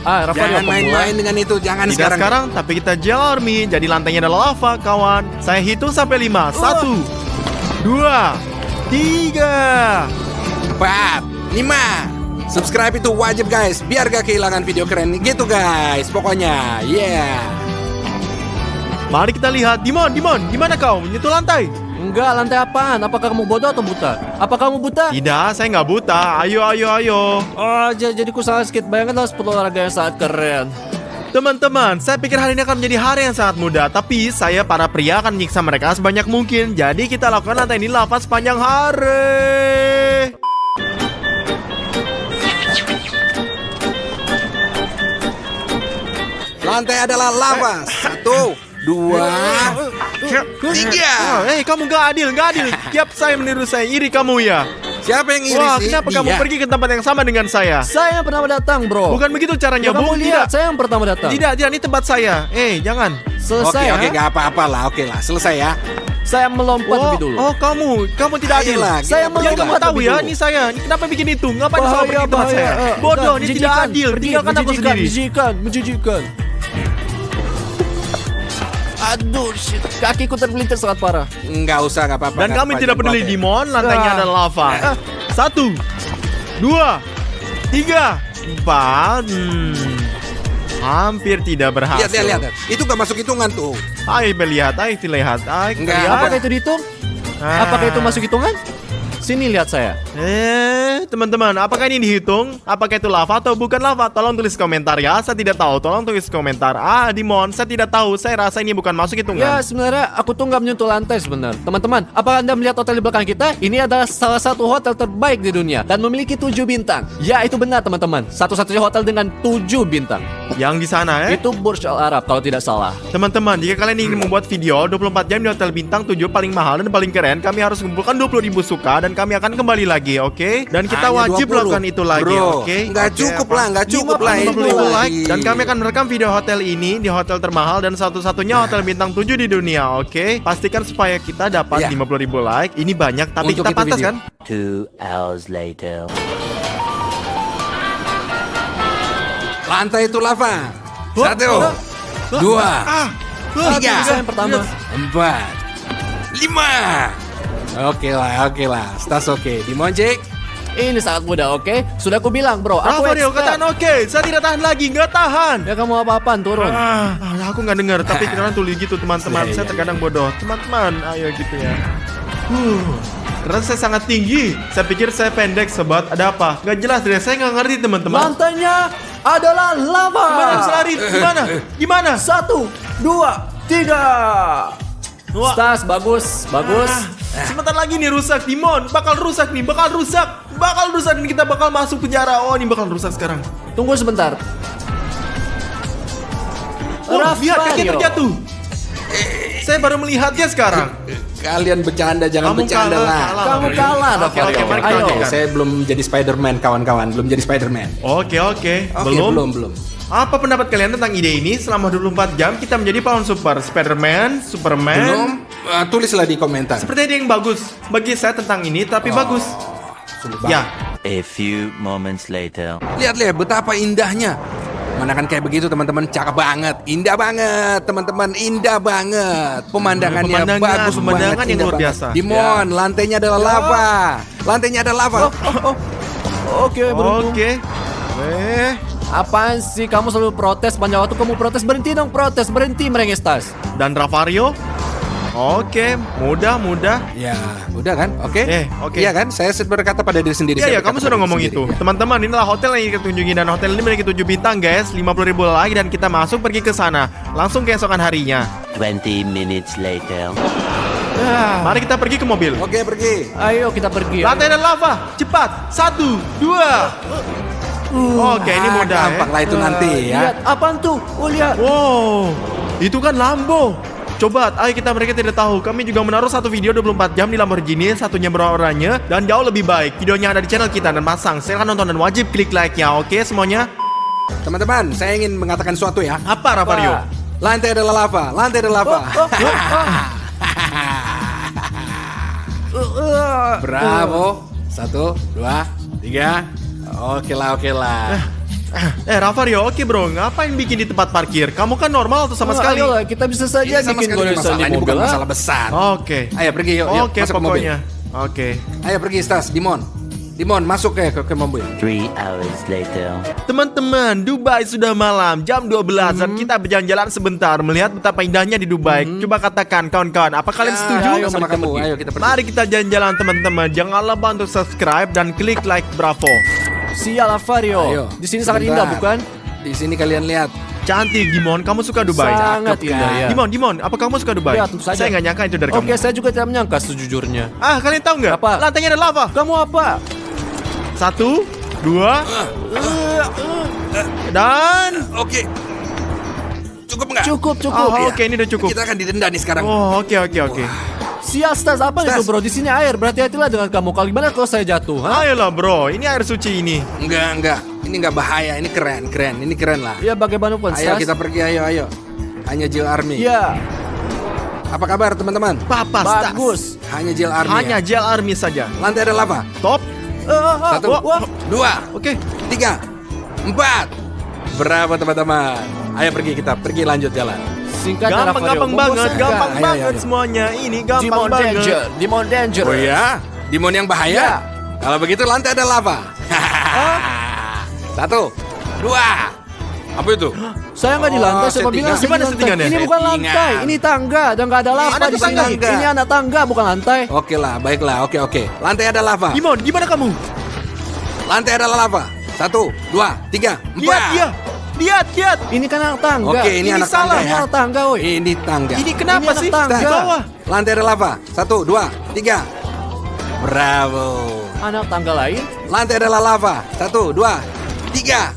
[SPEAKER 5] Rafario
[SPEAKER 7] Jangan main-main dengan itu, jangan
[SPEAKER 4] Tidak sekarang, tapi kita Jelormi. Jadi lantainya adalah lava, kawan. Saya hitung sampai 5. 1, 2, 3.
[SPEAKER 7] 4, 5. Subscribe itu wajib guys, biar gak kehilangan video keren gitu guys. Pokoknya, yeah.
[SPEAKER 4] Mari kita lihat. Dimon, di mana kau? Menyentuh lantai.
[SPEAKER 5] Enggak, lantai apaan? Apakah kamu bodoh atau buta? Apa kamu buta?
[SPEAKER 4] Tidak, saya nggak buta. Ayo.
[SPEAKER 5] Oh, jadi ku sangat sedikit. Bayangkan sepatu olahraga yang sangat keren.
[SPEAKER 4] Teman-teman, saya pikir hari ini akan menjadi hari yang sangat mudah. Tapi saya para pria akan menyiksa mereka sebanyak mungkin. Jadi kita lakukan lantai ini lava sepanjang hari.
[SPEAKER 7] Lantai adalah lava. 1, 2, 3.
[SPEAKER 4] Kamu nggak adil. Tiap saya meniru saya, iri kamu ya.
[SPEAKER 7] Siapa yang iri
[SPEAKER 4] Wah,
[SPEAKER 7] sih?
[SPEAKER 4] kenapa kamu
[SPEAKER 7] Dia.
[SPEAKER 4] pergi ke tempat yang sama dengan saya?
[SPEAKER 5] Saya yang pertama datang, bro.
[SPEAKER 4] Bukan begitu caranya,
[SPEAKER 5] Ya, kamu
[SPEAKER 4] Bung.
[SPEAKER 5] lihat,
[SPEAKER 4] Tidak.
[SPEAKER 5] saya yang pertama datang.
[SPEAKER 4] Tidak, ini tempat saya. Jangan.
[SPEAKER 5] Selesai
[SPEAKER 7] Oke,
[SPEAKER 5] ya.
[SPEAKER 7] gak apa-apa lah. Oke lah, selesai ya.
[SPEAKER 5] Saya melompat lebih dulu.
[SPEAKER 4] Kamu tidak adil.
[SPEAKER 7] Ayolah,
[SPEAKER 5] Saya
[SPEAKER 7] kita
[SPEAKER 5] melompat
[SPEAKER 4] Yang kamu
[SPEAKER 7] berlomba.
[SPEAKER 4] tahu
[SPEAKER 5] lebih
[SPEAKER 4] ya,
[SPEAKER 5] dulu.
[SPEAKER 4] ini saya. Ini kenapa bikin itu? Ngapain selalu pergi ke tempat saya? Bodoh, ini tidak adil. Tinggalkan aku sendiri.
[SPEAKER 5] Menjijikan. Aduh, shit. Kakiku tergelincir sangat parah.
[SPEAKER 7] Nggak usah, nggak apa-apa.
[SPEAKER 4] Dan
[SPEAKER 7] nggak
[SPEAKER 4] kami
[SPEAKER 7] apa-apa,
[SPEAKER 4] tidak peduli,
[SPEAKER 7] jangan
[SPEAKER 4] Dimon. Lantainya
[SPEAKER 5] Ah.
[SPEAKER 4] ada lava. 1, 2, 3, 4. Hampir tidak berhasil.
[SPEAKER 7] Lihat. Itu nggak masuk hitungan tuh.
[SPEAKER 4] Ayo melihat, ayo kita lihat. Ayo kita
[SPEAKER 7] Enggak.
[SPEAKER 4] lihat.
[SPEAKER 5] Apakah itu dihitung?
[SPEAKER 4] Ah.
[SPEAKER 5] Apakah itu masuk hitungan? Sini lihat saya.
[SPEAKER 4] Teman-teman, apakah ini dihitung? Apakah itu lava atau bukan lava? Tolong tulis komentar ya. Saya tidak tahu. Tolong tulis komentar. Dimon, saya tidak tahu. Saya rasa ini bukan masuk hitungan.
[SPEAKER 5] Ya, sebenarnya aku tuh nggak menyentuh lantai sebenarnya. Teman-teman, apakah Anda melihat hotel di belakang kita? Ini adalah salah satu hotel terbaik di dunia dan memiliki 7 bintang. Ya, itu benar teman-teman. Satu-satunya hotel dengan 7 bintang.
[SPEAKER 4] Yang di sana
[SPEAKER 5] Itu Burj Al Arab kalau tidak salah.
[SPEAKER 4] Teman-teman, jika kalian ingin membuat video 24 jam di hotel bintang 7 paling mahal dan paling keren, kami harus mengumpulkan 20.000 suka dan kami akan kembali lagi, oke? Dan kita
[SPEAKER 7] Hanya
[SPEAKER 4] wajib
[SPEAKER 7] 20.
[SPEAKER 4] melakukan itu lagi,
[SPEAKER 7] Bro,
[SPEAKER 4] oke?
[SPEAKER 7] nggak cukup lah, nggak cukup lah itu.
[SPEAKER 4] 50.000 like dan kami akan merekam video hotel ini di hotel termahal dan satu-satunya hotel bintang 7 di dunia, oke? Pastikan supaya kita dapat
[SPEAKER 7] Ya.
[SPEAKER 4] 50.000 like. Ini banyak tapi
[SPEAKER 7] Untuk
[SPEAKER 4] kita
[SPEAKER 7] itu
[SPEAKER 4] pantas
[SPEAKER 7] video.
[SPEAKER 4] kan?
[SPEAKER 6] 2 hours later.
[SPEAKER 7] Lantai itu lava. 1, 2, 3,
[SPEAKER 5] Yang pertama.
[SPEAKER 7] 4, 5. Oke lah. Stas oke. Dimon, Cik.
[SPEAKER 5] Ini sangat mudah, oke? Sudah aku bilang, bro. Aku
[SPEAKER 4] Rafael,
[SPEAKER 5] expert.
[SPEAKER 4] katakan oke. Saya tidak tahan lagi, nggak tahan.
[SPEAKER 5] Ya kamu apa-apaan turun.
[SPEAKER 4] Aku nggak dengar, tapi kalian tulis gitu teman-teman.
[SPEAKER 7] Iya,
[SPEAKER 4] Saya
[SPEAKER 7] iya,
[SPEAKER 4] terkadang bodoh. Teman-teman, ayo gitu ya. Karena saya sangat tinggi. Saya pikir saya pendek, sobat. Ada apa? Nggak jelas deh. Saya nggak ngerti teman-teman.
[SPEAKER 5] Lantainya adalah lava.
[SPEAKER 4] Gimana bisa lari? Gimana? Gimana?
[SPEAKER 5] 1, 2, 3.
[SPEAKER 4] Wah.
[SPEAKER 5] Stas, bagus.
[SPEAKER 4] Sebentar lagi nih rusak, Dimon. Bakal rusak nih, bakal rusak. Nih, kita bakal masuk penjara. Oh, ini bakal rusak sekarang.
[SPEAKER 5] Tunggu sebentar.
[SPEAKER 4] Wah, lihat kaki
[SPEAKER 5] Rafael.
[SPEAKER 4] terjatuh. Saya baru melihatnya sekarang.
[SPEAKER 7] Kalian bercanda, jangan
[SPEAKER 4] Kamu
[SPEAKER 7] bercanda
[SPEAKER 4] kalah,
[SPEAKER 7] lah.
[SPEAKER 4] kalah.
[SPEAKER 5] Kamu kalah,
[SPEAKER 4] Oke,
[SPEAKER 5] Rafael.
[SPEAKER 4] mari kita
[SPEAKER 5] Ayo.
[SPEAKER 4] lanjutkan.
[SPEAKER 7] Saya belum jadi Spider-Man, kawan-kawan. Belum jadi Spider-Man.
[SPEAKER 4] Oke.
[SPEAKER 7] Oke,
[SPEAKER 4] Belum?
[SPEAKER 7] belum.
[SPEAKER 4] Apa pendapat kalian tentang ide ini? Selama 24 jam kita menjadi pahlawan super. Spider-Man, Superman.
[SPEAKER 7] Belum? Tulislah di komentar.
[SPEAKER 4] Seperti ada yang bagus bagi saya tentang ini, tapi bagus.
[SPEAKER 7] Sulit banget.
[SPEAKER 4] Ya,
[SPEAKER 6] A few moments later.
[SPEAKER 7] Lihat betapa indahnya. Mana kan kayak begitu teman-teman, cakep banget, indah banget teman-teman, indah banget. Pemandangannya bagus
[SPEAKER 4] pemandangan
[SPEAKER 7] banget,
[SPEAKER 4] yang
[SPEAKER 7] indah
[SPEAKER 4] luar
[SPEAKER 7] banget.
[SPEAKER 4] biasa.
[SPEAKER 7] Dimon, lantainya adalah lava. Lantainya ada lava.
[SPEAKER 5] Oke, beruntung.
[SPEAKER 4] oke.
[SPEAKER 5] Apaan sih kamu selalu protes panjang waktu kamu protes, berhenti dong protes, berhenti merengek Stas.
[SPEAKER 4] Dan Ravario? Oke, mudah.
[SPEAKER 7] Ya, udah kan? Oke.
[SPEAKER 4] Oke.
[SPEAKER 7] Iya kan? Saya berkata pada diri sendiri.
[SPEAKER 4] Iya,
[SPEAKER 7] saya
[SPEAKER 4] kamu
[SPEAKER 7] berkata
[SPEAKER 4] sudah
[SPEAKER 7] pada
[SPEAKER 4] ngomong
[SPEAKER 7] diri
[SPEAKER 4] itu.
[SPEAKER 7] sendiri, ya.
[SPEAKER 4] Teman-teman, inilah hotel yang kita tunjukin dan hotel ini memiliki 7 bintang, guys. 50.000 lagi dan kita masuk pergi ke sana. Langsung keesokan harinya.
[SPEAKER 6] 20 minutes later.
[SPEAKER 4] Mari kita pergi ke mobil.
[SPEAKER 7] Oke, pergi.
[SPEAKER 5] Ayo kita pergi.
[SPEAKER 4] Lantai dan lava, cepat. 1, 2. Oke, ini mudah
[SPEAKER 7] Gampang
[SPEAKER 4] ya.
[SPEAKER 7] lah itu nanti ya.
[SPEAKER 5] Lihat, apaan tuh? Oh, lihat.
[SPEAKER 4] Wow, itu kan Lambo. Coba, ayo kita mereka tidak tahu. Kami juga menaruh satu video 24 jam di Lamborghini, satunya berwarnanya dan jauh lebih baik. Videonya ada di channel kita dan pasang. Silahkan nonton dan wajib klik like-nya. Oke semuanya?
[SPEAKER 7] Teman-teman, saya ingin mengatakan sesuatu ya.
[SPEAKER 4] Apa Ravario?
[SPEAKER 7] Lantai adalah lava. Lantai adalah lava. Bravo. 1, 2, 3. Oke lah.
[SPEAKER 4] Ravario, oke bro, ngapain bikin di tempat parkir? Kamu kan normal tuh sama sekali.
[SPEAKER 5] Ayolah, kita bisa saja
[SPEAKER 7] Ini sama
[SPEAKER 5] bikin
[SPEAKER 7] sekali
[SPEAKER 5] goresan
[SPEAKER 7] masalah.
[SPEAKER 5] di
[SPEAKER 7] Ini
[SPEAKER 5] mobil.
[SPEAKER 7] bukan
[SPEAKER 5] ah.
[SPEAKER 7] masalah besar.
[SPEAKER 4] Oke.
[SPEAKER 7] Ayo pergi yuk.
[SPEAKER 4] Oke,
[SPEAKER 7] Masuk ke mobil.
[SPEAKER 4] pokoknya. Oke.
[SPEAKER 7] Ayo pergi Stas, Dimon, masuk ke mobil.
[SPEAKER 6] 3 hours later.
[SPEAKER 4] Teman-teman, Dubai sudah malam, jam 12 dan kita berjalan-jalan sebentar melihat betapa indahnya di Dubai. Coba katakan kawan-kawan, apa kalian setuju?
[SPEAKER 7] Ayo sama kamu. Ayo kita pergi.
[SPEAKER 4] Mari kita jalan-jalan teman-teman. Jangan lupa untuk subscribe dan klik like Bravo.
[SPEAKER 5] Sial Vario.
[SPEAKER 7] Ayo.
[SPEAKER 5] Di sini sangat
[SPEAKER 7] Sebentar.
[SPEAKER 5] indah bukan?
[SPEAKER 7] Di sini kalian lihat.
[SPEAKER 4] Cantik, Dimon. Kamu suka Dubai?
[SPEAKER 5] Sangat
[SPEAKER 7] Cakep,
[SPEAKER 5] indah
[SPEAKER 7] kan?
[SPEAKER 5] ya.
[SPEAKER 4] Dimon, apa kamu suka Dubai?
[SPEAKER 5] Ya, tentu saja.
[SPEAKER 4] Saya nggak nyangka itu dari
[SPEAKER 5] Oke,
[SPEAKER 4] kamu.
[SPEAKER 5] saya juga tidak menyangka sejujurnya.
[SPEAKER 4] Kalian tahu nggak?
[SPEAKER 5] Apa?
[SPEAKER 4] Lantainya ada lava.
[SPEAKER 5] Kamu apa?
[SPEAKER 4] 1, 2, dan
[SPEAKER 7] Oke. Cukup nggak?
[SPEAKER 5] Cukup.
[SPEAKER 4] Oke, ini udah cukup.
[SPEAKER 7] Kita akan didenda nih sekarang.
[SPEAKER 4] Oh, oke.
[SPEAKER 5] Sial Stas, apa
[SPEAKER 7] Stas.
[SPEAKER 5] itu bro? Di sini air, berhati-hatilah dengan kamu. Kalau gimana kalau saya jatuh? Ha?
[SPEAKER 4] Ayolah bro, ini air suci ini.
[SPEAKER 7] Enggak. Ini nggak bahaya. Ini keren. Ini keren lah.
[SPEAKER 5] Ya bagaimanapun
[SPEAKER 7] Ayo
[SPEAKER 5] Stas.
[SPEAKER 7] kita pergi. Ayo. Hanya Jill Army.
[SPEAKER 5] Ya,
[SPEAKER 7] Apa kabar teman-teman?
[SPEAKER 4] Papa Stas.
[SPEAKER 5] bagus.
[SPEAKER 7] Hanya Jill Army.
[SPEAKER 4] Hanya
[SPEAKER 7] ya?
[SPEAKER 4] gel army saja.
[SPEAKER 7] Lantai ada lava.
[SPEAKER 4] Top.
[SPEAKER 7] 1,
[SPEAKER 4] wah.
[SPEAKER 7] 2,
[SPEAKER 4] Oke.
[SPEAKER 7] 3, 4. Bravo teman-teman. Ayo kita pergi lanjut jalan.
[SPEAKER 5] Singkat ya,
[SPEAKER 4] Gampang banget, gampang
[SPEAKER 7] Ayo,
[SPEAKER 4] banget
[SPEAKER 7] ayo.
[SPEAKER 4] semuanya. Ini gampang
[SPEAKER 5] Demon
[SPEAKER 4] banget.
[SPEAKER 5] Danger, Demon Danger.
[SPEAKER 7] Oh ya? Dimon yang bahaya?
[SPEAKER 5] Ya.
[SPEAKER 7] Kalau begitu lantai ada lava. 1, 2, Apa itu?
[SPEAKER 5] Saya nggak di lantai, saya
[SPEAKER 7] settingan.
[SPEAKER 5] bilang saya
[SPEAKER 4] Gimana
[SPEAKER 5] di lantai.
[SPEAKER 4] settingannya?
[SPEAKER 5] Ini bukan
[SPEAKER 7] Settingan.
[SPEAKER 5] lantai, ini tangga dan nggak ada lava
[SPEAKER 7] Ada
[SPEAKER 5] di sini.
[SPEAKER 7] tangga.
[SPEAKER 5] Ini anak tangga bukan lantai.
[SPEAKER 7] Oke lah, baiklah. Oke. Lantai ada lava.
[SPEAKER 4] Dimon, gimana kamu?
[SPEAKER 7] Lantai ada lava. 1, 2, 3, 4.
[SPEAKER 4] Lihat dia. Lihat.
[SPEAKER 5] Ini kan anak tangga.
[SPEAKER 7] Oke, ini anak
[SPEAKER 4] salah.
[SPEAKER 7] tangga
[SPEAKER 5] Ini
[SPEAKER 7] ya.
[SPEAKER 5] anak tangga, woi.
[SPEAKER 7] Ini tangga.
[SPEAKER 4] Ini kenapa
[SPEAKER 5] Ini anak
[SPEAKER 4] sih?
[SPEAKER 5] tangga.
[SPEAKER 4] Di bawah.
[SPEAKER 7] Lantai ada lava. 1, 2, 3. Bravo.
[SPEAKER 5] Anak tangga lain.
[SPEAKER 7] Lantai ada lava. 1, 2, 3,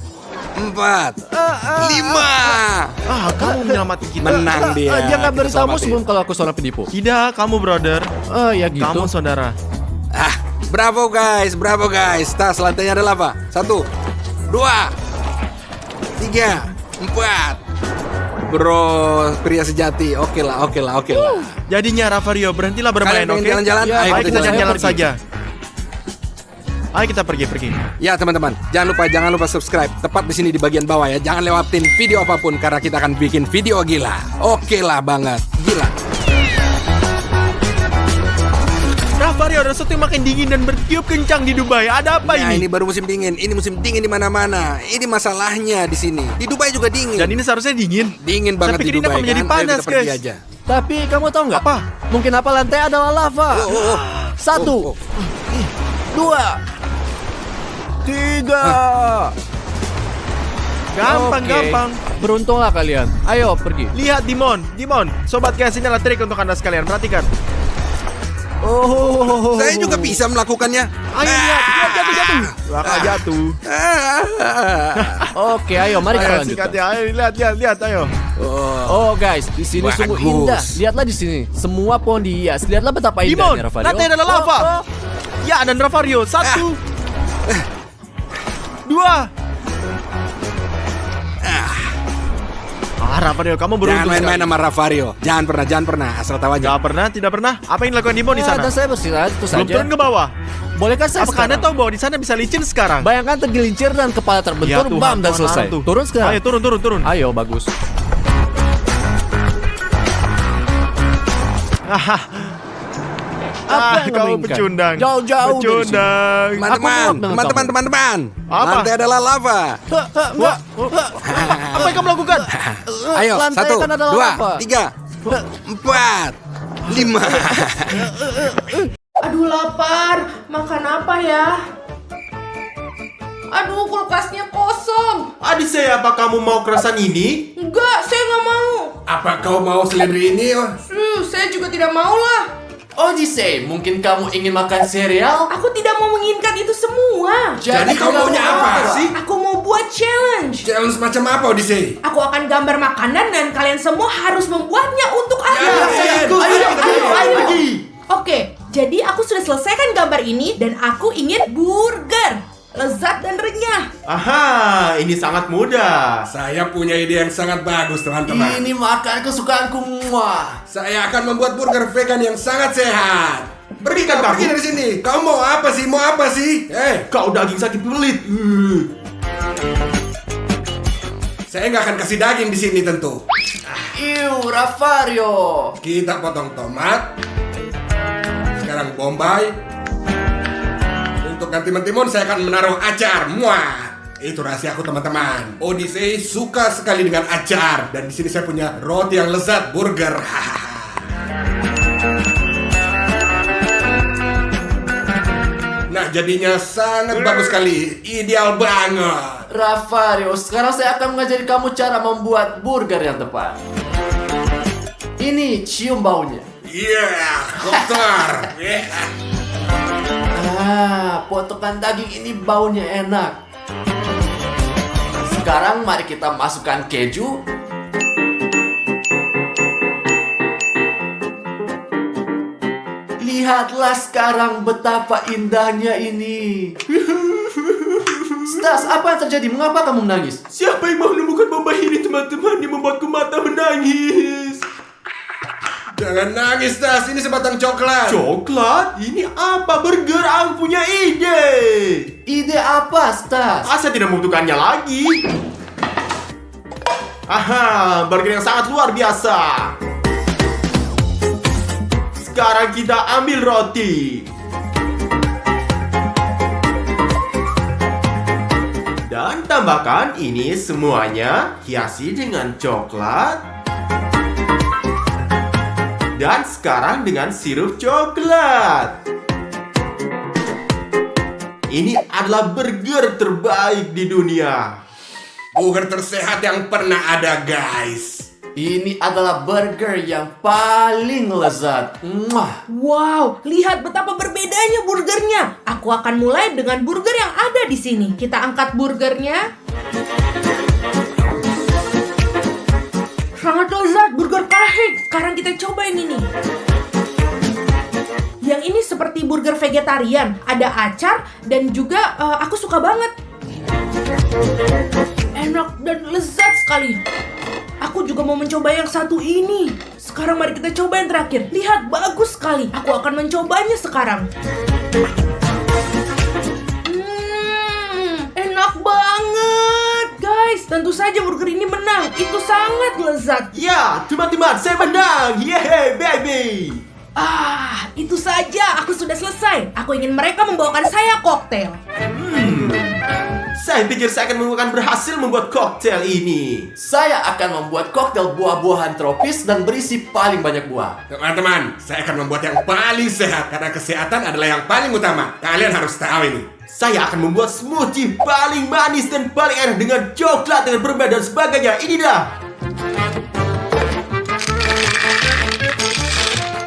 [SPEAKER 7] 4, 5.
[SPEAKER 4] Kamu menyelamatkan kita.
[SPEAKER 7] Menang dia.
[SPEAKER 5] Dia nggak
[SPEAKER 7] Kita
[SPEAKER 5] beritahu
[SPEAKER 7] selamatin.
[SPEAKER 5] sebelum kalau aku seorang penipu.
[SPEAKER 4] Tidak, kamu brother.
[SPEAKER 5] Ya gitu.
[SPEAKER 4] Kamu saudara.
[SPEAKER 7] Bravo guys. Tas lantainya ada lava. 1, 2, 3, 4. Bro, pria sejati. Oke lah.
[SPEAKER 4] Jadinya Ravario, berhentilah bermain,
[SPEAKER 7] Kalian
[SPEAKER 4] oke?
[SPEAKER 7] pengen jalan-jalan?
[SPEAKER 5] Ya,
[SPEAKER 4] Ayo kita
[SPEAKER 5] saya
[SPEAKER 4] jalan-jalan
[SPEAKER 5] pergi.
[SPEAKER 4] saja. Ayo kita pergi.
[SPEAKER 7] Ya teman-teman, jangan lupa subscribe tepat di sini di bagian bawah ya. Jangan lewatin video apapun karena kita akan bikin video gila. Oke lah banget, gila.
[SPEAKER 4] Ravario, ada sesuatu yang makin dingin dan bertiup kencang di Dubai. Ada apa
[SPEAKER 7] Nah,
[SPEAKER 4] ini?
[SPEAKER 7] ini baru musim dingin. Ini musim dingin di mana-mana. Ini masalahnya di sini. Di Dubai juga dingin.
[SPEAKER 4] Dan ini seharusnya dingin.
[SPEAKER 7] Dingin banget
[SPEAKER 4] pikir
[SPEAKER 7] di
[SPEAKER 4] ini
[SPEAKER 7] Dubai
[SPEAKER 4] akan menjadi
[SPEAKER 7] kan? Ayo
[SPEAKER 4] panas,
[SPEAKER 7] kita pergi
[SPEAKER 4] guys.
[SPEAKER 7] aja.
[SPEAKER 5] Tapi kamu tahu nggak?
[SPEAKER 4] Apa?
[SPEAKER 5] Mungkin apa lantai adalah lava.
[SPEAKER 7] Oh.
[SPEAKER 5] 1, 2, 3.
[SPEAKER 4] Gampang.
[SPEAKER 5] Beruntunglah kalian. Ayo pergi.
[SPEAKER 4] Lihat Dimon, sobat guys, ini adalah trik untuk Anda sekalian. Perhatikan.
[SPEAKER 5] Oh.
[SPEAKER 7] Saya juga bisa melakukannya.
[SPEAKER 4] Ayo lihat, jatuh. Bakal jatuh.
[SPEAKER 5] Oke, ayo mari kita
[SPEAKER 4] Ayo
[SPEAKER 5] lanjutkan.
[SPEAKER 4] sikat ya. Ayo lihat, ayo.
[SPEAKER 5] Oh guys, di sini sungguh
[SPEAKER 7] Bagus.
[SPEAKER 5] indah. Lihatlah di sini, semua pohon dihias. Lihatlah betapa
[SPEAKER 4] Dimon,
[SPEAKER 5] indahnya Ravario.
[SPEAKER 4] lantai adalah lava. Ya, dan Ravario. 1, 2. Ravario, kamu
[SPEAKER 7] Jangan
[SPEAKER 4] beruntung
[SPEAKER 7] main-main
[SPEAKER 4] sekali.
[SPEAKER 7] sama Ravario. Jangan pernah. Asal tahu aja.
[SPEAKER 4] Tidak pernah. Apa yang dilakukan Dimon di sana?
[SPEAKER 5] Dan saya beristirahat itu
[SPEAKER 4] Belum
[SPEAKER 5] saja.
[SPEAKER 4] turun ke bawah.
[SPEAKER 5] Bolehkah saya
[SPEAKER 4] Apakah Anda
[SPEAKER 5] sekarang?
[SPEAKER 4] tahu bahwa di sana bisa licin sekarang?
[SPEAKER 5] Bayangkan tergelincir dan kepala terbentur, bam dan selesai.
[SPEAKER 4] Tuhan.
[SPEAKER 5] Turun sekarang.
[SPEAKER 4] Ayo turun.
[SPEAKER 5] Ayo, bagus. Apa yang
[SPEAKER 4] Kamu
[SPEAKER 5] menginginkan?
[SPEAKER 4] pecundang.
[SPEAKER 5] Jauh-jauh dari sini.
[SPEAKER 4] Pecundang.
[SPEAKER 7] Teman-teman.
[SPEAKER 4] Apa?
[SPEAKER 7] Lantai adalah lava.
[SPEAKER 5] Enggak.
[SPEAKER 4] Apa yang kamu lakukan?
[SPEAKER 7] Ayo,
[SPEAKER 5] Lantai
[SPEAKER 7] 1,
[SPEAKER 5] kan adalah
[SPEAKER 7] 2,
[SPEAKER 5] lava.
[SPEAKER 7] 3, 4, 5.
[SPEAKER 1] Aduh lapar, makan apa ya? Aduh kulkasnya kosong.
[SPEAKER 4] Adik saya, apa kamu mau kerasan ini?
[SPEAKER 1] Enggak, saya nggak mau.
[SPEAKER 3] Apa kau mau seledri ini?
[SPEAKER 1] Saya juga tidak mau lah.
[SPEAKER 2] Odyssey, mungkin kamu ingin makan sereal?
[SPEAKER 1] Aku tidak mau menginginkan itu semua.
[SPEAKER 3] Jadi kau maunya apa sih?
[SPEAKER 1] Aku mau buat challenge.
[SPEAKER 3] Challenge macam apa, Odyssey?
[SPEAKER 1] Aku akan gambar makanan dan kalian semua harus membuatnya untuk aku.
[SPEAKER 3] Ayo.
[SPEAKER 1] Oke, jadi aku sudah selesaikan gambar ini dan aku ingin burger. Lezat dan renyah.
[SPEAKER 4] Aha, ini sangat mudah.
[SPEAKER 3] Saya punya ide yang sangat bagus, teman-teman.
[SPEAKER 2] Ini makan kesukaanku. Muah.
[SPEAKER 3] Saya akan membuat burger vegan yang sangat sehat.
[SPEAKER 4] Berikan
[SPEAKER 3] Pergi
[SPEAKER 4] kamu.
[SPEAKER 3] dari sini. Kau mau apa sih?
[SPEAKER 4] Kau daging sakit pelit.
[SPEAKER 3] Saya nggak akan kasih daging di sini tentu.
[SPEAKER 2] Iu, Ravario.
[SPEAKER 3] Kita potong tomat. Sekarang bombay. Untuk ganti mentimun saya akan menaruh acar. Muah. Itu rahasia aku teman-teman. Odyssey suka sekali dengan acar dan di sini saya punya roti yang lezat burger. Nah jadinya sangat bagus sekali, ideal banget.
[SPEAKER 2] Ravario, sekarang saya akan mengajari kamu cara membuat burger yang tepat. Ini cium baunya.
[SPEAKER 3] Yeah, kotor.
[SPEAKER 2] Potongan daging ini baunya enak. Sekarang mari kita masukkan keju. Lihatlah sekarang betapa indahnya ini. Stas, apa yang terjadi? Mengapa kamu menangis?
[SPEAKER 4] Siapa yang mau menemukan bomba ini, teman-teman, yang membuatku mata menangis?
[SPEAKER 3] Jangan nangis, Tas. Ini sebatang coklat.
[SPEAKER 4] Coklat? Ini apa? Burger? Aku punya ide.
[SPEAKER 2] Ide apa, Stas?
[SPEAKER 4] Saya tidak membutuhkannya lagi. Aha, burger yang sangat luar biasa. Sekarang kita ambil roti. Dan tambahkan ini semuanya, hiasi dengan coklat. Dan sekarang dengan sirup coklat. Ini adalah burger terbaik di dunia.
[SPEAKER 3] Burger tersehat yang pernah ada, guys.
[SPEAKER 2] Ini adalah burger yang paling lezat. Mwah.
[SPEAKER 1] Wow, lihat betapa berbedanya burgernya. Aku akan mulai dengan burger yang ada di sini. Kita angkat burgernya. Sangat lezat, burger kahik. Sekarang kita coba yang ini. Yang ini seperti burger vegetarian. Ada acar dan juga aku suka banget. Enak dan lezat sekali. Aku juga mau mencoba yang satu ini. Sekarang mari kita coba yang terakhir. Lihat, bagus sekali. Aku akan mencobanya sekarang. Enak banget. Guys, tentu saja burger ini menang. Itu sangat lezat.
[SPEAKER 4] Ya, teman-teman, saya menang. Yeay, baby.
[SPEAKER 1] Itu saja. Aku sudah selesai. Aku ingin mereka membawakan saya koktail.
[SPEAKER 4] Saya pikir saya akan berhasil membuat koktail ini.
[SPEAKER 2] Saya akan membuat koktail buah-buahan tropis dan berisi paling banyak buah.
[SPEAKER 3] Teman-teman, saya akan membuat yang paling sehat karena kesehatan adalah yang paling utama. Kalian harus tahu ini.
[SPEAKER 4] Saya akan membuat smoothie paling manis dan paling enak dengan coklat dengan permen dan sebagainya. Ini dah.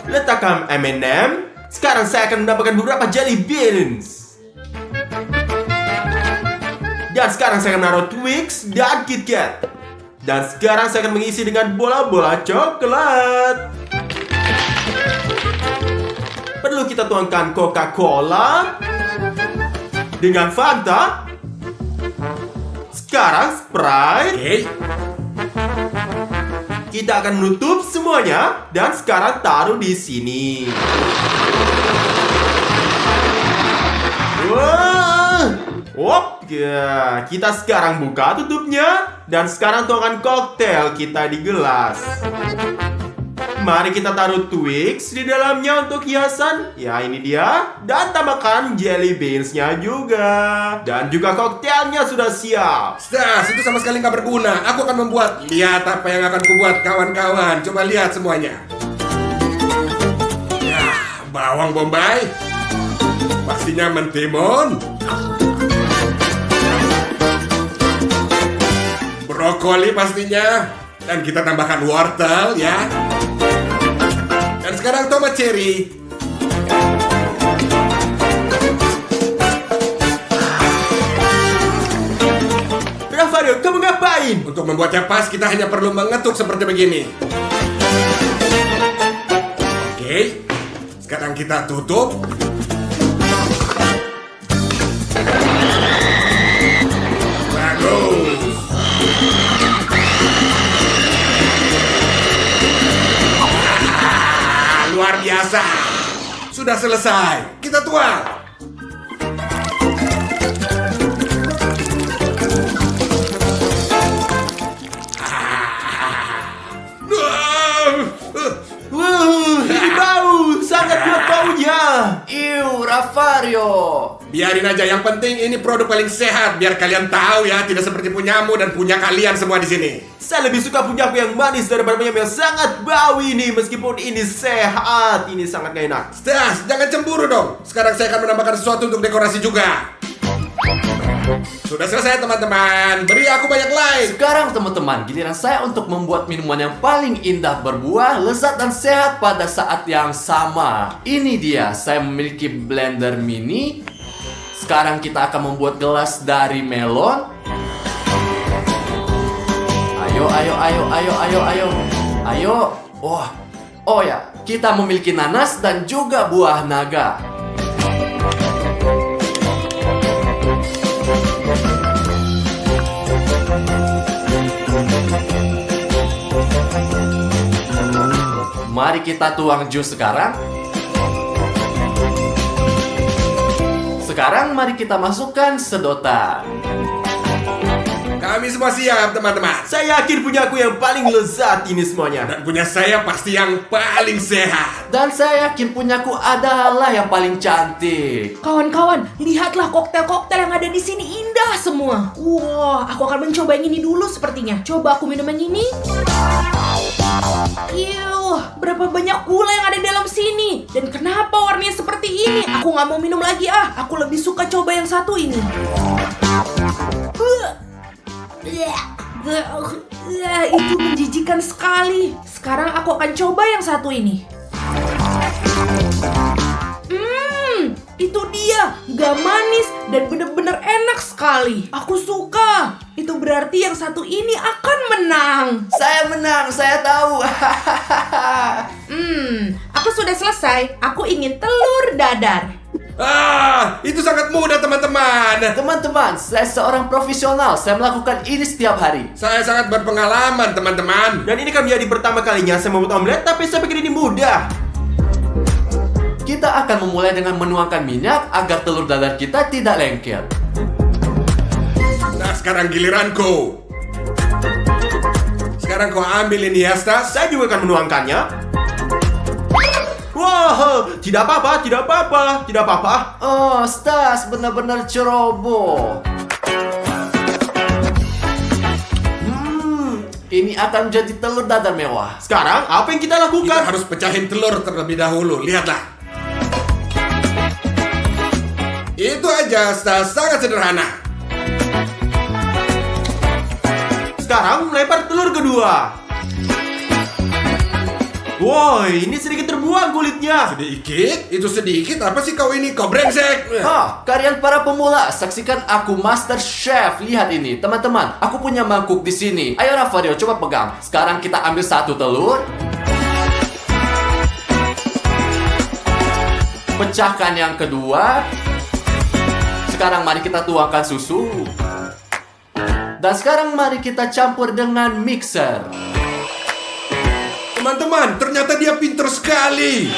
[SPEAKER 4] Letakkan M&M. Sekarang saya akan menambahkan beberapa jelly beans. Dan sekarang saya akan menaruh Twix dan KitKat. Dan sekarang saya akan mengisi dengan bola-bola coklat. Perlu kita tuangkan Coca-Cola dengan Fanta. Sekarang Sprite.
[SPEAKER 3] Oke.
[SPEAKER 4] Kita akan menutup semuanya. Dan sekarang taruh di sini. Wah. Ya, kita sekarang buka tutupnya. Dan sekarang tuangkan koktail kita di gelas. Mari kita taruh Twix di dalamnya untuk hiasan. Ya, ini dia. Dan tambahkan jelly beans-nya juga. Dan juga koktailnya sudah siap.
[SPEAKER 3] Stas, itu sama sekali nggak berguna. Aku akan membuat. Lihat apa yang akan kubuat, kawan-kawan. Coba lihat semuanya. Ya, bawang bombay. Pastinya mentimun. Brokoli pastinya. Dan kita tambahkan wortel ya. Dan sekarang tomat cherry.
[SPEAKER 4] Rafario, kamu ngapain?
[SPEAKER 3] Untuk membuatnya pas kita hanya perlu mengetuk seperti begini. Oke. Sekarang kita tutup. Bagus. Luar biasa. Sudah selesai. Kita tuang.
[SPEAKER 4] Ini bau. Sangat kuat baunya.
[SPEAKER 2] Iu, Rafario.
[SPEAKER 3] Biarin aja. Yang penting ini produk paling sehat. Biar kalian tahu ya. Tidak seperti punyamu dan punya kalian semua di sini.
[SPEAKER 4] Saya lebih suka punyaku yang manis daripada punyamu yang sangat bau ini. Meskipun ini sehat. Ini sangat gak enak.
[SPEAKER 3] Stas, jangan cemburu dong. Sekarang saya akan menambahkan sesuatu untuk dekorasi juga. Sudah selesai teman-teman. Beri aku banyak like.
[SPEAKER 2] Sekarang teman-teman, giliran saya untuk membuat minuman yang paling indah berbuah, lezat dan sehat pada saat yang sama. Ini dia, saya memiliki blender mini. Sekarang kita akan membuat gelas dari melon. Ayo. Ayo. Oh ya, kita memiliki nanas dan juga buah naga. Mari kita tuang jus sekarang. Sekarang mari kita masukkan sedotan.
[SPEAKER 3] Kami semua siap, teman-teman.
[SPEAKER 4] Saya yakin punya aku yang paling lezat ini semuanya.
[SPEAKER 3] Dan punya saya pasti yang paling sehat.
[SPEAKER 5] Dan saya yakin punyaku adalah yang paling cantik.
[SPEAKER 1] Kawan-kawan, lihatlah koktail-koktail yang ada di sini indah semua. Wah, aku akan mencoba yang ini dulu sepertinya. Coba aku minum yang ini. Berapa banyak gula yang ada di dalam sini. Dan kenapa warnanya seperti ini? Aku nggak mau minum lagi ah. Aku lebih suka coba yang satu ini. Itu menjijikan sekali. Sekarang aku akan coba yang satu ini. Itu dia, gak manis dan bener-bener enak sekali. Aku suka. Itu berarti yang satu ini akan menang.
[SPEAKER 5] Saya menang, saya tahu.
[SPEAKER 1] Aku sudah selesai. Aku ingin telur dadar.
[SPEAKER 3] Itu sangat mudah, teman-teman.
[SPEAKER 5] Teman-teman, saya seorang profesional. Saya melakukan ini setiap hari.
[SPEAKER 3] Saya sangat berpengalaman, teman-teman.
[SPEAKER 4] Dan ini kan menjadi pertama kalinya saya membuat omelet, tapi saya pikir ini mudah.
[SPEAKER 5] Kita akan memulai dengan menuangkan minyak agar telur dadar kita tidak lengket.
[SPEAKER 3] Nah, sekarang giliranku. Sekarang kau ambil ini ya, Stas.
[SPEAKER 4] Saya juga akan menuangkannya. Wah, tidak apa-apa, tidak apa-apa, tidak apa-apa.
[SPEAKER 5] Oh, Stas benar-benar ceroboh. Ini akan menjadi telur dadar mewah.
[SPEAKER 4] Sekarang apa yang kita
[SPEAKER 3] Kita
[SPEAKER 4] lakukan?
[SPEAKER 3] harus pecahin telur terlebih dahulu. Lihatlah. Itu aja, Stas. Sangat sederhana.
[SPEAKER 4] Sekarang melempar telur kedua. Woi, ini sedikit terbuang kulitnya.
[SPEAKER 3] Sedikit? Itu sedikit? Apa sih kau ini? Kau brengsek.
[SPEAKER 5] Kalian para pemula, saksikan aku Master Chef. Lihat ini, teman-teman. Aku punya mangkuk di sini. Ayo Rafario, coba pegang. Sekarang kita ambil satu telur. Pecahkan yang kedua. Sekarang mari kita tuangkan susu. Dan sekarang mari kita campur dengan mixer.
[SPEAKER 3] Teman-teman, ternyata dia pintar sekali.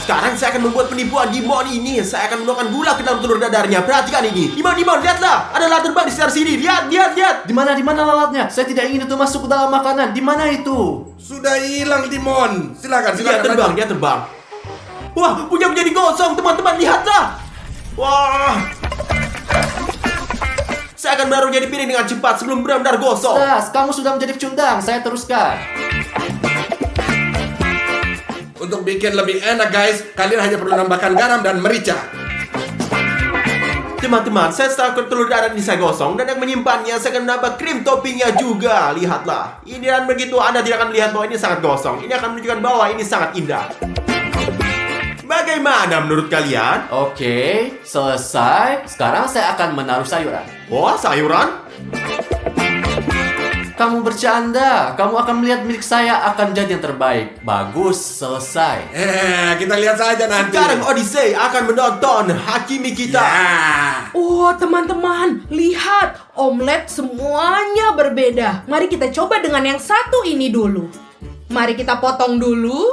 [SPEAKER 4] Sekarang saya akan membuat penipuan Dimon ini. Saya akan menuangkan gula ke dalam telur dadarnya. Perhatikan ini. Dimon, lihatlah. Ada lalat terbang di sekitar sini. Lihat.
[SPEAKER 5] Di mana lalatnya? Saya tidak ingin itu masuk ke dalam makanan. Di mana itu?
[SPEAKER 3] Sudah hilang, Dimon. Silakan.
[SPEAKER 4] Dia terbang. Wah, punya menjadi gosong, teman-teman. Lihatlah. Wah. Saya akan baru jadi piring dengan cepat sebelum benar-benar gosong.
[SPEAKER 5] Stas, kamu sudah menjadi pecundang. Saya teruskan.
[SPEAKER 3] Untuk bikin lebih enak, guys, kalian hanya perlu nambahkan garam dan merica.
[SPEAKER 4] Teman-teman, saya setelah telur dadar ini saya gosong dan yang menyimpannya saya akan menambah krim toppingnya juga. Lihatlah. Ini dan begitu Anda tidak akan melihat bahwa ini sangat gosong. Ini akan menunjukkan bahwa ini sangat indah. Bagaimana menurut kalian?
[SPEAKER 5] Oke, selesai. Sekarang saya akan menaruh sayuran.
[SPEAKER 4] Wah, sayuran?
[SPEAKER 5] Kamu bercanda. Kamu akan melihat milik saya akan jadi yang terbaik. Bagus, selesai.
[SPEAKER 3] Kita lihat saja nanti.
[SPEAKER 4] Sekarang Odyssey akan menonton Hakimi kita.
[SPEAKER 1] Oh, teman-teman, lihat. Omelet semuanya berbeda. Mari kita coba dengan yang satu ini dulu. Mari kita potong dulu.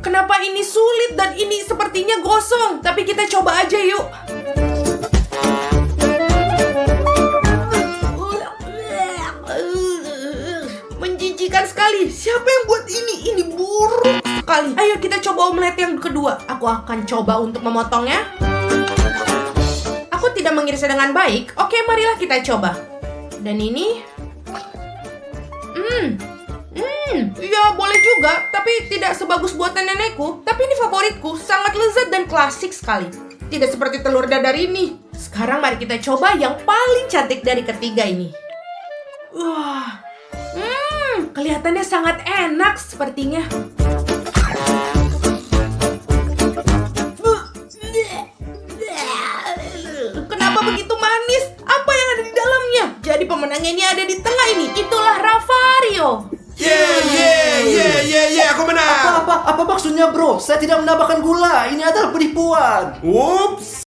[SPEAKER 1] Kenapa ini sulit dan ini sepertinya gosong? Tapi kita coba aja yuk. Menjijikan sekali. Siapa yang buat ini? Ini buruk sekali. Ayo kita coba omelet yang kedua. Aku akan coba untuk memotongnya. Aku tidak mengirisnya dengan baik. Oke, marilah kita coba. Dan ini ya boleh juga, tapi tidak sebagus buatan nenekku. Tapi ini favoritku, sangat lezat dan klasik sekali. Tidak seperti telur dadar ini. Sekarang mari kita coba yang paling cantik dari ketiga ini. Wah, kelihatannya sangat enak sepertinya. Kenapa begitu manis? Apa yang ada di dalamnya? Jadi pemenangnya ini ada di tengah ini. Itulah Rafario.
[SPEAKER 3] Aku menang.
[SPEAKER 5] Apa maksudnya, bro? Saya tidak menambahkan gula. Ini adalah penipuan.
[SPEAKER 4] Ups.